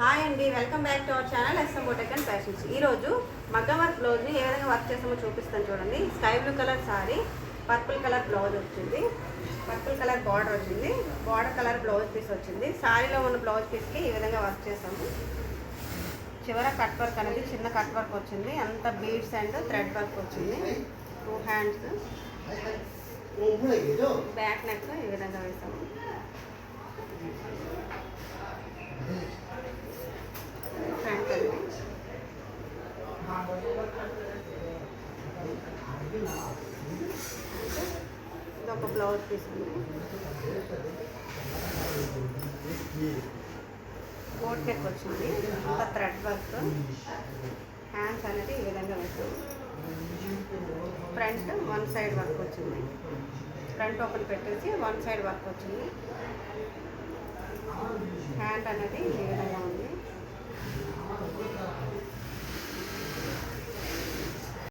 Hi అండి, welcome back to our channel S M boutique and fashions. ఈరోజు మగ్గం work బ్లౌజ్ని ఏ విధంగా వర్క్ చేస్తామో చూపిస్తాను చూడండి. Sky blue colour sorry, purple colour blouse వచ్చింది, పర్పుల్ కలర్ బార్డర్ వచ్చింది, బార్డర్ కలర్ బ్లౌజ్ పీస్ వచ్చింది. సారీలో ఉన్న బ్లౌజ్ పీస్కి ఈ విధంగా వర్క్ చేస్తాము. చివర కట్ వర్క్ అనేది చిన్న కట్ వర్క్ వచ్చింది, అంత బీడ్స్ అండ్ థ్రెడ్ వర్క్ వచ్చింది. 2 హ్యాండ్స్, బ్యాక్ నెక్ ఈ విధంగా వేసాము. ఫ్రంట్ అండి, ఇది ఒక బ్లౌజ్ పీస్ ఉంది. కోట్ నెక్ వచ్చింది, అంత థ్రెడ్ వర్క్. హ్యాండ్స్ అనేది ఈ విధంగా వేసాము. ఫ్రంట్ 1 సైడ్ వర్క్ వచ్చింది, ఫ్రంట్ ఓపెన్ పెట్టేసి 1 సైడ్ వర్క్ వచ్చింది. హ్యాండ్ అనేది ఈ విధంగా